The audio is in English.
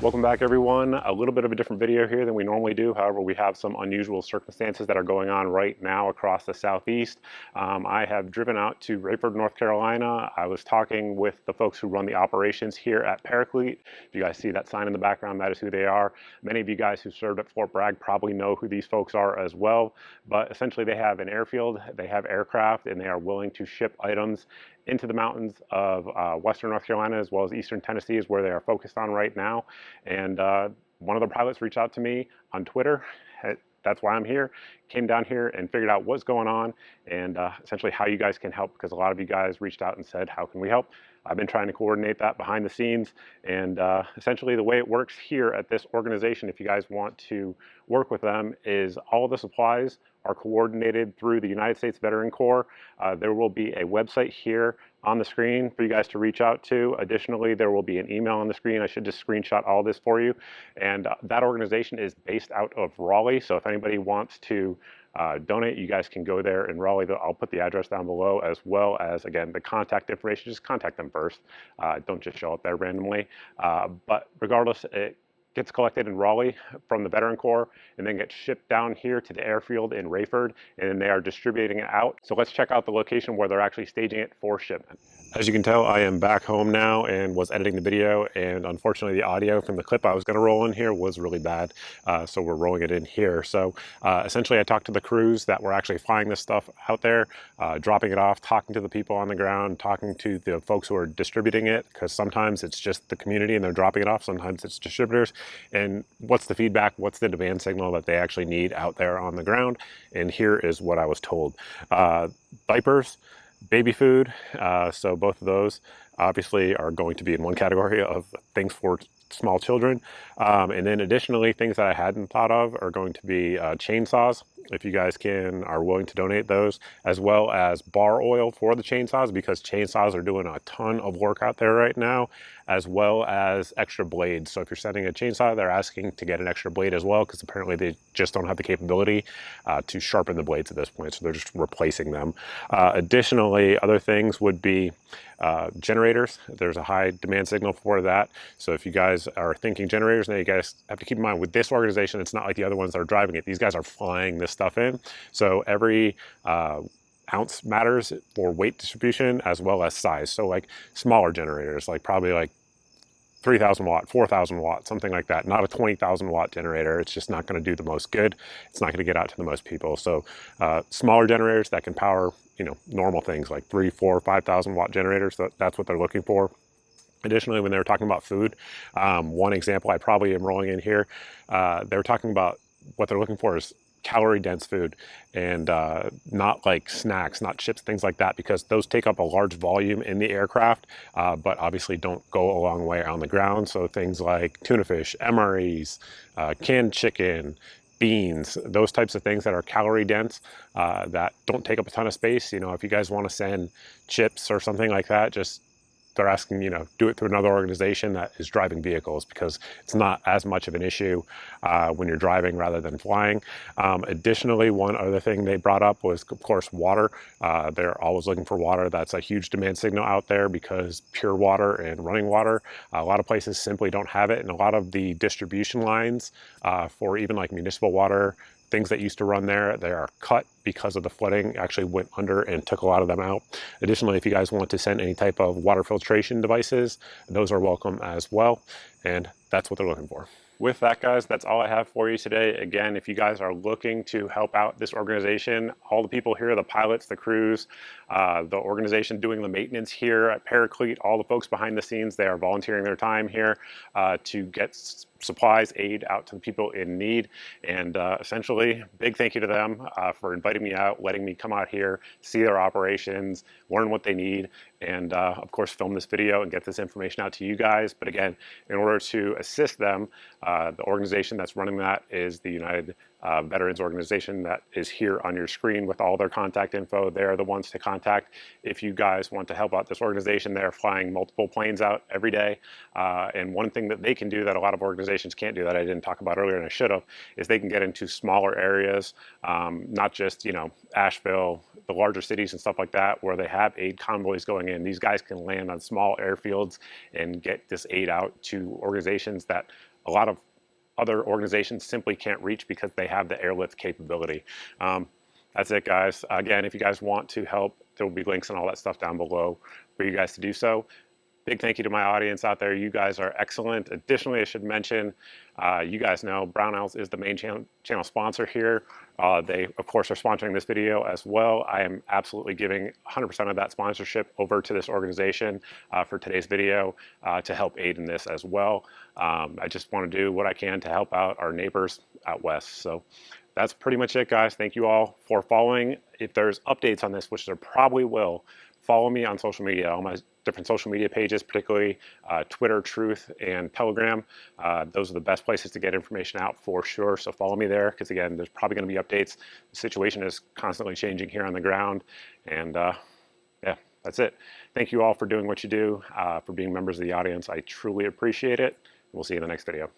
Welcome back, everyone. A little bit of a different video here than we normally do. However, we have some unusual circumstances that are going on right now across the Southeast. I have driven out to Rayford, North Carolina. I was talking with the folks who run the operations here at Paraclete. If you guys see that sign in the background, that is who they are. Many of you guys who served at Fort Bragg probably know who these folks are as well. But essentially, they have an airfield, they have aircraft, and they are willing to ship items into the mountains of western North Carolina as well as eastern Tennessee is where they are focused on right now. And one of the pilots reached out to me on Twitter. That's why I'm here. Came down here and figured out what's going on and essentially how you guys can help, because a lot of you guys reached out and said, how can we help? I've been trying to coordinate that behind the scenes, and essentially the way it works here at this organization, if you guys want to work with them, is all of the supplies are coordinated through the United States Veteran Corps. There will be a website here on the screen for you guys to reach out to. Additionally, there will be an email on the screen. I should just screenshot all this for you. And that organization is based out of Raleigh. So if anybody wants to donate, you guys can go there in Raleigh. I'll put the address down below, as well as, again, the contact information. Just contact them first. Don't just show up there randomly. But regardless, it gets collected in Raleigh from the Veteran Corps and then gets shipped down here to the airfield in Rayford, and they are distributing it out. So let's check out the location where they're actually staging it for shipment. As you can tell, I am back home now and was editing the video, and unfortunately the audio from the clip I was going to roll in here was really bad, so we're rolling it in here. So essentially I talked to the crews that were actually flying this stuff out there, dropping it off, talking to the people on the ground, talking to the folks who are distributing it, because sometimes it's just the community and they're dropping it off, sometimes it's distributors, and what's the feedback, what's the demand signal that they actually need out there on the ground. And here is what I was told. Diapers, baby food, so both of those obviously are going to be in one category of things for small children. And then additionally, things that I hadn't thought of are going to be chainsaws, if you guys are willing to donate those, as well as bar oil for the chainsaws, because chainsaws are doing a ton of work out there right now, as well as extra blades. So if you're sending a chainsaw, they're asking to get an extra blade as well, because apparently they just don't have the capability to sharpen the blades at this point, so they're just replacing them. Additionally, other things would be generators. There's a high demand signal for that. So if you guys are thinking generators, now you guys have to keep in mind with this organization, it's not like the other ones that are driving it. These guys are flying this stuff in. So every ounce matters for weight distribution as well as size. So like smaller generators, like probably like 3,000 watt, 4,000 watt, something like that. Not a 20,000 watt generator. It's just not going to do the most good. It's not going to get out to the most people. So smaller generators that can power, normal things like 3, 4, 5,000 watt generators. That's what they're looking for. Additionally, when they were talking about food, one example I probably am rolling in here, they were talking about what they're looking for is calorie dense food, and not like snacks, not chips, things like that, because those take up a large volume in the aircraft, but obviously don't go a long way on the ground. So things like tuna fish, MREs, canned chicken, beans, those types of things that are calorie dense, that don't take up a ton of space. If you guys want to send chips or something like that, they're asking, do it through another organization that is driving vehicles, because it's not as much of an issue when you're driving rather than flying. Additionally, one other thing they brought up was, of course, water. They're always looking for water. That's a huge demand signal out there, because pure water and running water, a lot of places simply don't have it. And a lot of the distribution lines for even like municipal water, things that used to run there, they are cut because of the flooding, actually went under and took a lot of them out. Additionally, if you guys want to send any type of water filtration devices, those are welcome as well. And that's what they're looking for. With that, guys, that's all I have for you today. Again, if you guys are looking to help out this organization, all the people here, the pilots, the crews, the organization doing the maintenance here at Paraclete, all the folks behind the scenes, they are volunteering their time here to get supplies, aid out to the people in need. And essentially, big thank you to them for inviting me out, letting me come out here, see their operations, learn what they need, and of course, film this video and get this information out to you guys. But again, in order to assist them, the organization that's running that is the United Veterans Organization that is here on your screen with all their contact info. They're the ones to contact if you guys want to help out this organization. They're flying multiple planes out every day. And one thing that they can do that a lot of organizations can't do, that I didn't talk about earlier and I should have, is they can get into smaller areas, not just, Asheville, the larger cities and stuff like that, where they have aid convoys going in. These guys can land on small airfields and get this aid out to organizations that a lot of other organizations simply can't reach because they have the airlift capability. That's it, guys. Again, if you guys want to help, there will be links and all that stuff down below for you guys to do so. Big thank you to my audience out there. You guys are excellent. Additionally, I should mention, you guys know Brownells is the main channel sponsor here. They, of course, are sponsoring this video as well. I am absolutely giving 100% of that sponsorship over to this organization for today's video to help aid in this as well. I just want to do what I can to help out our neighbors out west. So that's pretty much it, guys. Thank you all for following. If there's updates on this, which there probably will, follow me on social media, all my different social media pages, particularly Twitter, Truth, and Telegram. Those are the best places to get information out for sure. So follow me there, because again, there's probably going to be updates. The situation is constantly changing here on the ground. And yeah, that's it. Thank you all for doing what you do, for being members of the audience. I truly appreciate it. We'll see you in the next video.